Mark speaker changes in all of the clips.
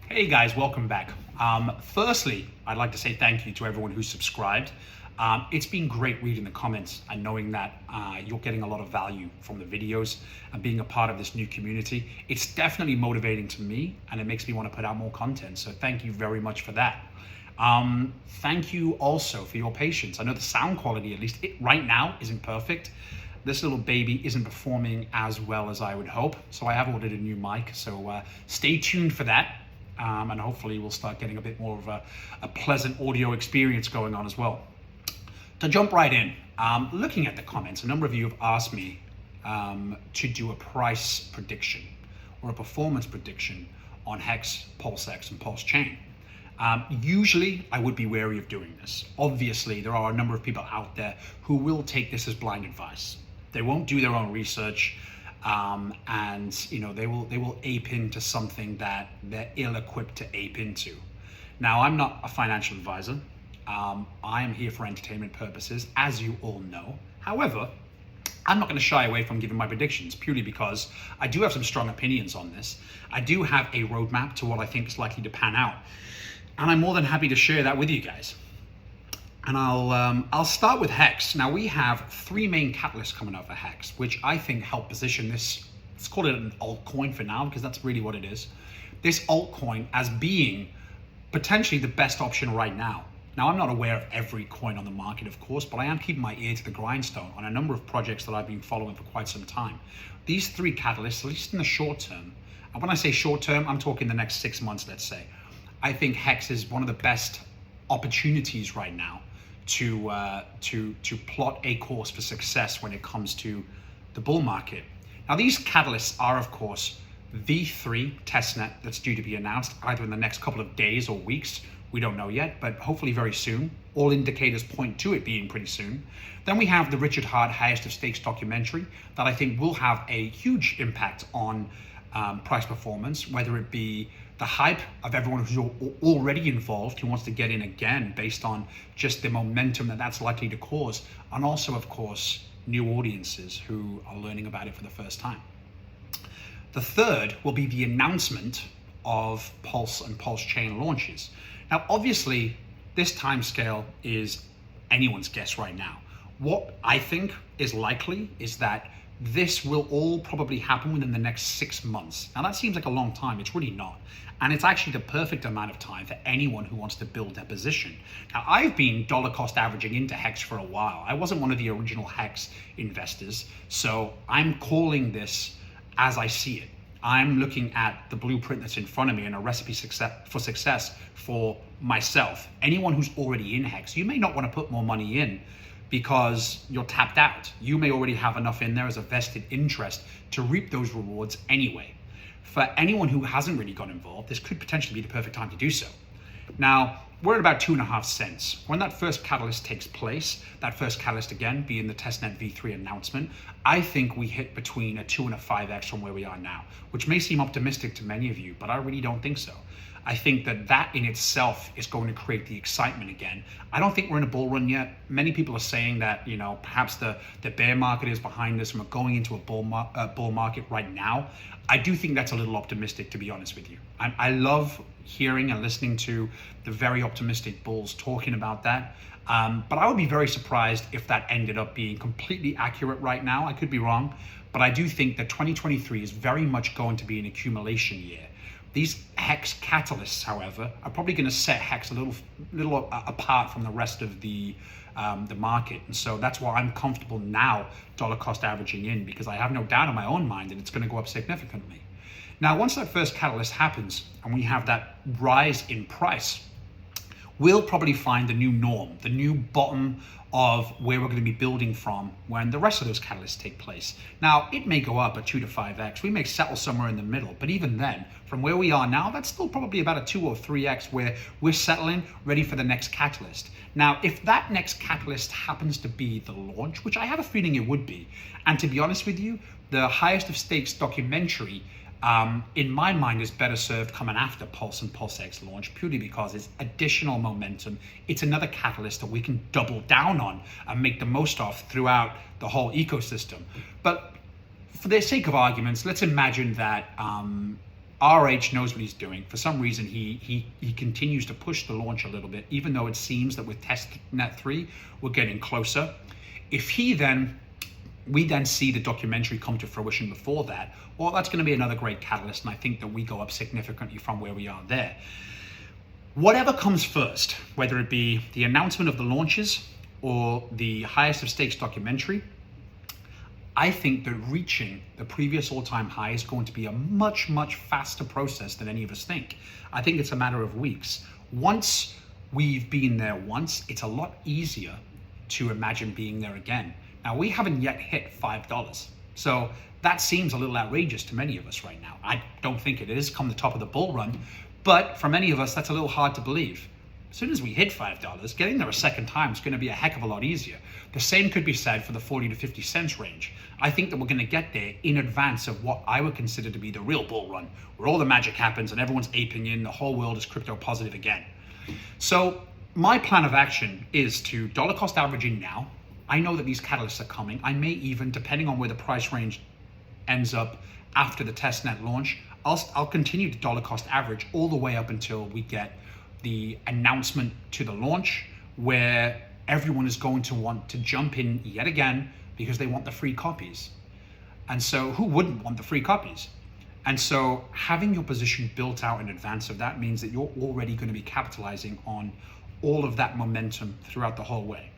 Speaker 1: Hey guys, welcome back. Firstly, I'd like to say thank you to everyone who's subscribed. It's been great reading the comments and knowing that you're getting a lot of value from the videos and being a part of this new community. It's definitely motivating to me and it makes me want to put out more content. So thank you very much for that. Thank you also for your patience. I know the sound quality, at least right now, isn't perfect. This little baby isn't performing as well as I would hope. So I have ordered a new mic. So stay tuned for that. And hopefully we'll start getting a bit more of a pleasant audio experience going on as well. To jump right in, looking at the comments, a number of you have asked me to do a price prediction or a performance prediction on Hex, PulseX, and PulseChain. Usually I would be wary of doing this. Obviously, there are a number of people out there who will take this as blind advice. They won't do their own research. And they will ape into something that they're ill-equipped to ape into. Now, I'm not a financial advisor. I am here for entertainment purposes, as you all know. However, I'm not going to shy away from giving my predictions purely because I do have some strong opinions on this. I do have a roadmap to what I think is likely to pan out, and I'm more than happy to share that with you guys. And I'll start with Hex. Now we have three main catalysts coming out for Hex, which I think help position this, let's call it an altcoin for now, because that's really what it is. This altcoin as being potentially the best option right now. Now I'm not aware of every coin on the market, of course, but I am keeping my ear to the grindstone on a number of projects that I've been following for quite some time. These three catalysts, at least in the short term, and when I say short term, I'm talking the next 6 months, let's say. I think Hex is one of the best opportunities right now to plot a course for success when it comes to the bull market. Now these catalysts are, of course, V3 testnet that's due to be announced either in the next couple of days or weeks. We don't know yet, but hopefully very soon. All indicators point to it being pretty soon. Then we have the Richard Hart Highest of Stakes documentary that I think will have a huge impact on price performance, whether it be the hype of everyone who's already involved who wants to get in again based on just the momentum that that's likely to cause, and also, of course, new audiences who are learning about it for the first time. The third will be the announcement of Pulse and PulseChain launches. Now, obviously, this timescale is anyone's guess right now. What I think is likely is that this will all probably happen within the next 6 months. Now that seems like a long time, it's really not. And it's actually the perfect amount of time for anyone who wants to build their position. Now I've been dollar cost averaging into Hex for a while. I wasn't one of the original Hex investors, so I'm calling this as I see it. I'm looking at the blueprint that's in front of me and a recipe for success for myself. Anyone who's already in Hex, you may not want to put more money in because you're tapped out. You may already have enough in there as a vested interest to reap those rewards anyway. For anyone who hasn't really got involved, this could potentially be the perfect time to do so. Now, we're at about 2.5 cents. When that first catalyst takes place, that first catalyst again being the testnet V3 announcement, I think we hit between a 2 and a 5x from where we are now, which may seem optimistic to many of you, but I really don't think so. I think that in itself is going to create the excitement again. I don't think we're in a bull run yet. Many people are saying that, perhaps the bear market is behind us and we're going into a bull market right now. I do think that's a little optimistic, to be honest with you. I love hearing and listening to the very optimistic bulls talking about that. But I would be very surprised if that ended up being completely accurate right now. I could be wrong, but I do think that 2023 is very much going to be an accumulation year. These Hex catalysts, however, are probably going to set Hex a little apart from the rest of the market. And so that's why I'm comfortable now dollar cost averaging in, because I have no doubt in my own mind that it's going to go up significantly. Now, once that first catalyst happens and we have that rise in price, we'll probably find the new norm, the new bottom of where we're going to be building from when the rest of those catalysts take place. Now, it may go up a 2 to 5x. We may settle somewhere in the middle, but even then, from where we are now, that's still probably about a 2 or 3x where we're settling, ready for the next catalyst. Now, if that next catalyst happens to be the launch, which I have a feeling it would be, and to be honest with you, the Highest of Stakes documentary in my mind is better served coming after Pulse and PulseX launch, purely because it's additional momentum. It's another catalyst that we can double down on and make the most of throughout the whole ecosystem. But for the sake of arguments, let's imagine that RH knows what he's doing. For some reason, he continues to push the launch a little bit, even though it seems that with testnet 3, we're getting closer. If we then see the documentary come to fruition before that, well, that's going to be another great catalyst, and I think that we go up significantly from where we are there. Whatever comes first, whether it be the announcement of the launches or the highest of stakes documentary, I think that reaching the previous all-time high is going to be a much, much faster process than any of us think. I think it's a matter of weeks. Once we've been there once, it's a lot easier to imagine being there again. Now, we haven't yet hit $5. So that seems a little outrageous to many of us right now. I don't think it is come the top of the bull run, but for many of us, that's a little hard to believe. As soon as we hit $5, getting there a second time is going to be a heck of a lot easier. The same could be said for the 40 to 50 cents range. I think that we're going to get there in advance of what I would consider to be the real bull run, where all the magic happens and everyone's aping in, the whole world is crypto positive again. So my plan of action is to dollar cost averaging now. I know that these catalysts are coming. I may even, depending on where the price range ends up after the testnet launch, I'll continue to dollar cost average all the way up until we get the announcement to the launch, where everyone is going to want to jump in yet again because they want the free copies. And so who wouldn't want the free copies? And so having your position built out in advance of that means that you're already going to be capitalizing on all of that momentum throughout the whole way.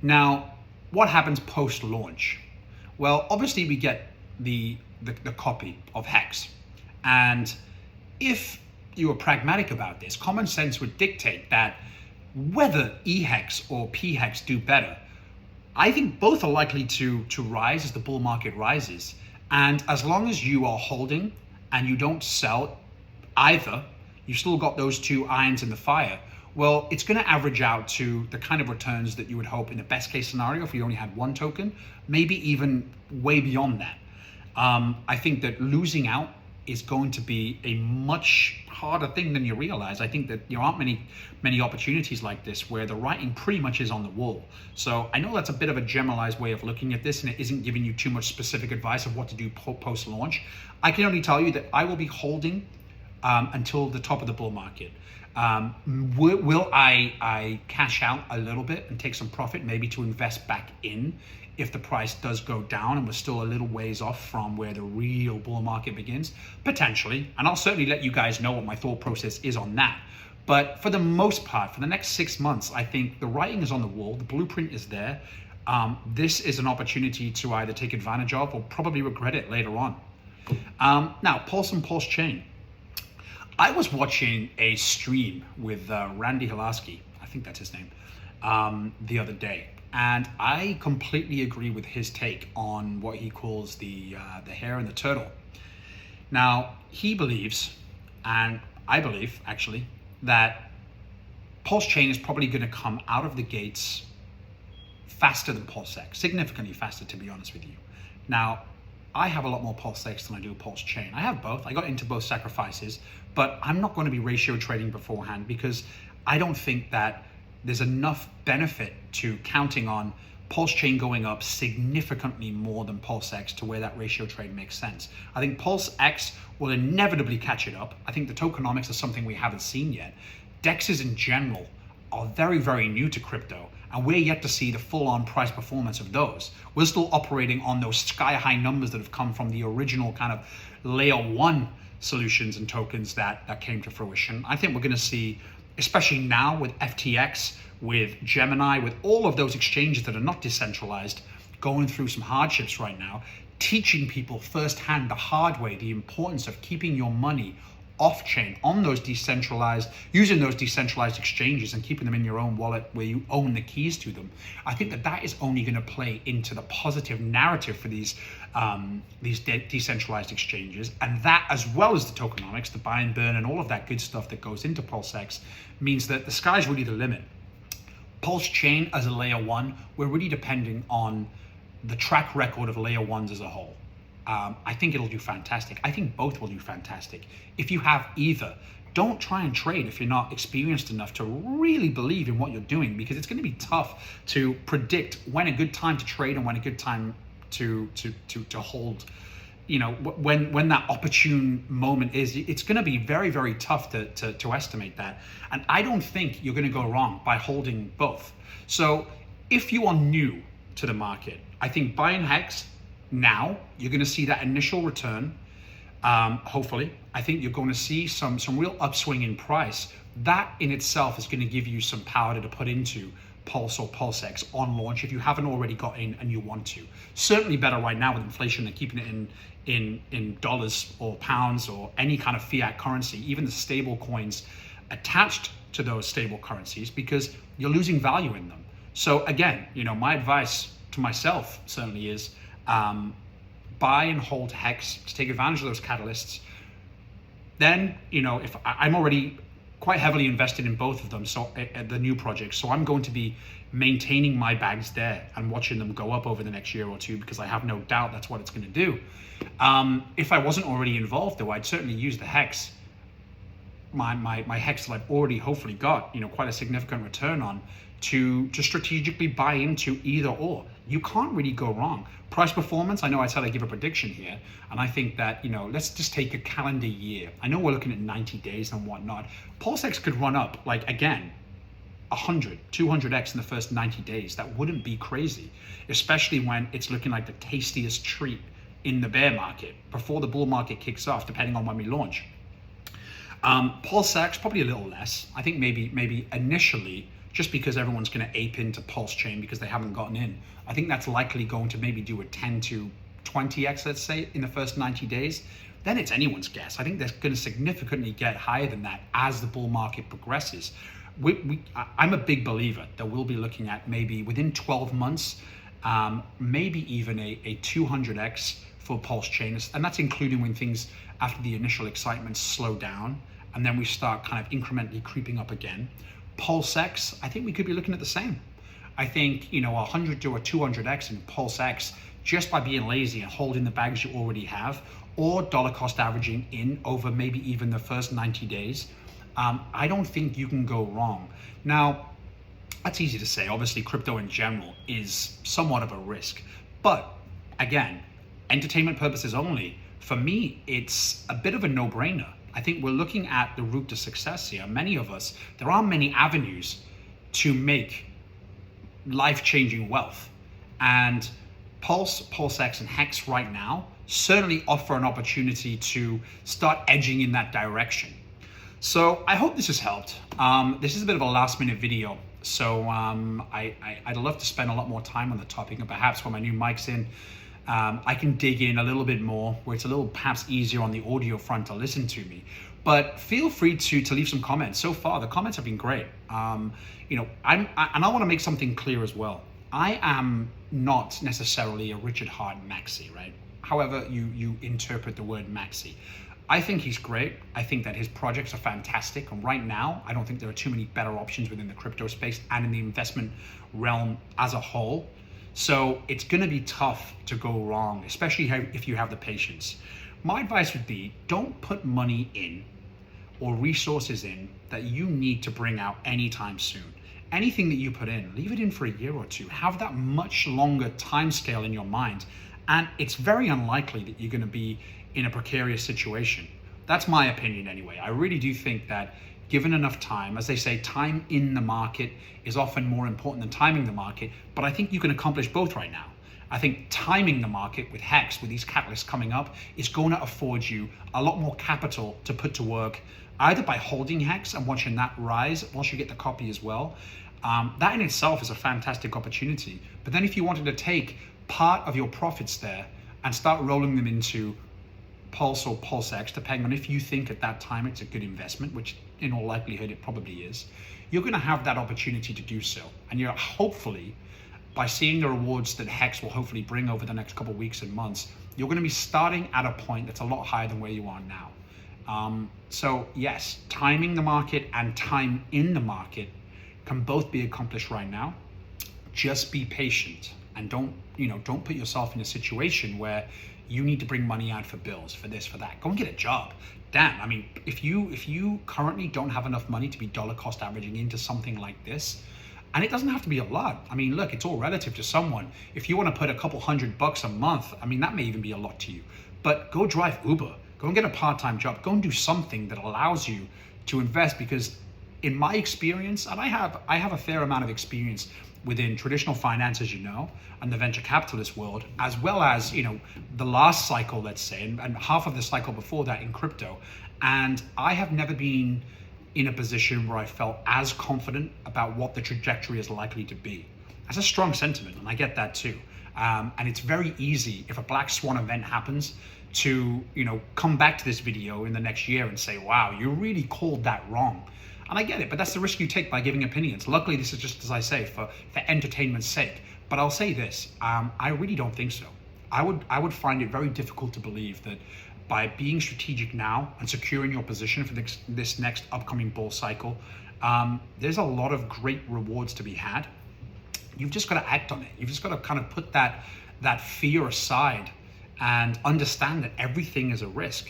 Speaker 1: Now, what happens post-launch? Well, obviously we get the copy of Hex. And if you are pragmatic about this, common sense would dictate that whether eHex or pHex do better, I think both are likely to rise as the bull market rises. And as long as you are holding and you don't sell either, you still got those two irons in the fire, well, it's going to average out to the kind of returns that you would hope in the best case scenario if you only had one token, maybe even way beyond that. I think that losing out is going to be a much harder thing than you realize. I think that there aren't many opportunities like this where the writing pretty much is on the wall. So I know that's a bit of a generalized way of looking at this, and it isn't giving you too much specific advice of what to do post-launch. I can only tell you that I will be holding until the top of the bull market. Will I cash out a little bit and take some profit, maybe to invest back in if the price does go down and we're still a little ways off from where the real bull market begins? Potentially, and I'll certainly let you guys know what my thought process is on that. But for the most part, for the next 6 months, I think the writing is on the wall, the blueprint is there. This is an opportunity to either take advantage of or probably regret it later on. Now, Pulse and PulseChain. I was watching a stream with Randy Hilasky, I think that's his name, the other day. And I completely agree with his take on what he calls the hare and the turtle. Now, he believes, and I believe actually, that PulseChain is probably going to come out of the gates faster than PulseX, significantly faster, to be honest with you. Now, I have a lot more PulseX than I do PulseChain. I have both. I got into both sacrifices, but I'm not going to be ratio trading beforehand because I don't think that there's enough benefit to counting on PulseChain going up significantly more than PulseX to where that ratio trade makes sense. I think PulseX will inevitably catch it up. I think the tokenomics are something we haven't seen yet. DEXs in general are very, very new to crypto, and we're yet to see the full-on price performance of those. We're still operating on those sky-high numbers that have come from the original kind of layer one solutions and tokens that came to fruition. I think we're going to see, especially now with FTX, with Gemini, with all of those exchanges that are not decentralized, going through some hardships right now, teaching people firsthand the hard way the importance of keeping your money off-chain on those decentralized, using those decentralized exchanges and keeping them in your own wallet where you own the keys to them. I think that is only going to play into the positive narrative for these decentralized exchanges, and that, as well as the tokenomics, the buy and burn and all of that good stuff that goes into PulseX, means that the sky's really the limit. PulseChain as a layer one, we're really depending on the track record of layer ones as a whole. I think it'll do fantastic. I think both will do fantastic. If you have either, don't try and trade if you're not experienced enough to really believe in what you're doing, because it's going to be tough to predict when a good time to trade and when a good time to hold when that opportune moment is, it's going to be very, very tough to estimate that. And I don't think you're going to go wrong by holding both. So if you are new to the market, I think buying Hex now, you're going to see that initial return. Hopefully, I think you're going to see some real upswing in price. That in itself is going to give you some power to put into Pulse or PulseX on launch if you haven't already got in and you want to. Certainly better right now with inflation than keeping it in dollars or pounds or any kind of fiat currency, even the stable coins attached to those stable currencies, because you're losing value in them. So again, my advice to myself certainly is buy and hold Hex to take advantage of those catalysts. Then, if I'm already quite heavily invested in both of them, so the new projects, so I'm going to be maintaining my bags there and watching them go up over the next year or two, because I have no doubt that's what it's going to do. If I wasn't already involved though, I'd certainly use the Hex, my Hex that I've already hopefully got quite a significant return on, to strategically buy into either or. You can't really go wrong. Price performance, I know I said I give a prediction here, and I think that, let's just take a calendar year. I know we're looking at 90 days and whatnot. PulseX could run up, like, again, 100, 200x in the first 90 days. That wouldn't be crazy, especially when it's looking like the tastiest treat in the bear market before the bull market kicks off, depending on when we launch. PulseX, probably a little less. I think maybe initially, just because everyone's going to ape into PulseChain because they haven't gotten in. I think that's likely going to maybe do a 10 to 20x, let's say, in the first 90 days. Then it's anyone's guess. I think they're going to significantly get higher than that as the bull market progresses. I'm a big believer that we'll be looking at maybe within 12 months, maybe even a 200x for PulseChain. And that's including when things, after the initial excitement, slow down, and then we start kind of incrementally creeping up again. PulseX, I think we could be looking at the same. I think, 100 to a 200x in PulseX, just by being lazy and holding the bags you already have, or dollar cost averaging in over maybe even the first 90 days, I don't think you can go wrong. Now, that's easy to say. Obviously, crypto in general is somewhat of a risk. But again, entertainment purposes only, for me, it's a bit of a no-brainer. I think we're looking at the route to success here. Many of us, there are many avenues to make life-changing wealth. And Pulse, PulseX, and Hex right now certainly offer an opportunity to start edging in that direction. So I hope this has helped. This is a bit of a last-minute video. So I'd love to spend a lot more time on the topic, and perhaps when my new mic's in, I can dig in a little bit more, where it's a little perhaps easier on the audio front to listen to me. But feel free to leave some comments. So far, the comments have been great. And I want to make something clear as well. I am not necessarily a Richard Hart maxi, right? However you interpret the word maxi. I think he's great. I think that his projects are fantastic. And right now, I don't think there are too many better options within the crypto space and in the investment realm as a whole. So it's going to be tough to go wrong, especially if you have the patience. My advice would be, don't put money in or resources in that you need to bring out anytime soon. Anything that you put in, leave it in for a year or two. Have that much longer time scale in your mind. And it's very unlikely that you're going to be in a precarious situation. That's my opinion anyway. I really do think that given enough time, as they say, time in the market is often more important than timing the market, but I think you can accomplish both right now. I think timing the market with Hex, with these catalysts coming up, is going to afford you a lot more capital to put to work, either by holding Hex and watching that rise once you get the copy as well. That in itself is a fantastic opportunity. But then if you wanted to take part of your profits there and start rolling them into Pulse or PulseX, depending on if you think at that time it's a good investment, which in all likelihood it probably is, you're going to have that opportunity to do so. And you're hopefully, by seeing the rewards that Hex will hopefully bring over the next couple of weeks and months, you're going to be starting at a point that's a lot higher than where you are now. So yes, timing the market and time in the market can both be accomplished right now. Just be patient and don't put yourself in a situation where you need to bring money out for bills, for this, for that. Go and get a job. Damn, I mean, if you currently don't have enough money to be dollar cost averaging into something like this, and it doesn't have to be a lot. I mean, look, it's all relative to someone. If you want to put a couple $100 a month, I mean, that may even be a lot to you. but go drive Uber, go and get a part-time job, go and do something that allows you to invest. Because in my experience, and I have a fair amount of experience within traditional finance, as you know, and the venture capitalist world, as well as, you know, the last cycle, let's say, and half of the cycle before that in crypto. And I have never been in a position where I felt as confident about what the trajectory is likely to be. That's a strong sentiment, and I get that too. And it's very easy, if a black swan event happens, to, you know, come back to this video in the next year and say, wow, you really called that wrong. And I get it, but that's the risk you take by giving opinions. Luckily, this is just, as I say, for entertainment's sake. But I'll say this, I really don't think so. I would find it very difficult to believe that by being strategic now and securing your position for this next upcoming bull cycle, there's a lot of great rewards to be had. You've just got to act on it. You've just got to kind of put that fear aside and understand that everything is a risk.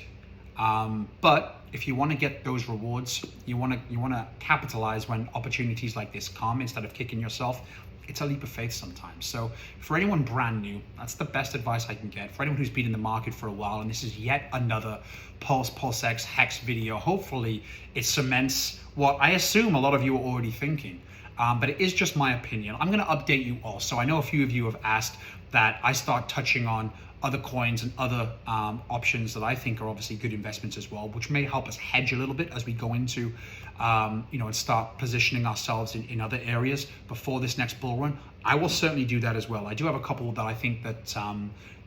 Speaker 1: But if you want to get those rewards, you want to capitalize when opportunities like this come instead of kicking yourself. It's a leap of faith sometimes. So for anyone brand new, that's the best advice I can get. For anyone who's been in the market for a while, and this is yet another PulseX Hex video, hopefully it cements what I assume a lot of you are already thinking. But it is just my opinion. I'm going to update you all. So I know a few of you have asked that I start touching on other coins and other options that I think are obviously good investments as well, which may help us hedge a little bit as we go into, you know, and start positioning ourselves in other areas before this next bull run. I will certainly do that as well. I do have a couple that I think that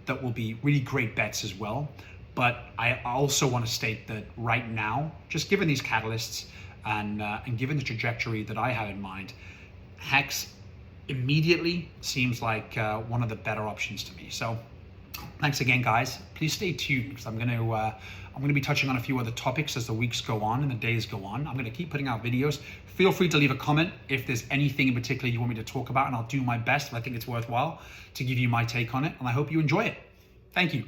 Speaker 1: that will be really great bets as well. But I also want to state that right now, just given these catalysts and given the trajectory that I have in mind, Hex immediately seems like one of the better options to me. So thanks again, guys. Please stay tuned, because I'm going to be touching on a few other topics as the weeks go on and the days go on. I'm going to keep putting out videos. Feel free to leave a comment if there's anything in particular you want me to talk about, and I'll do my best if I think it's worthwhile to give you my take on it. And I hope you enjoy it. Thank you.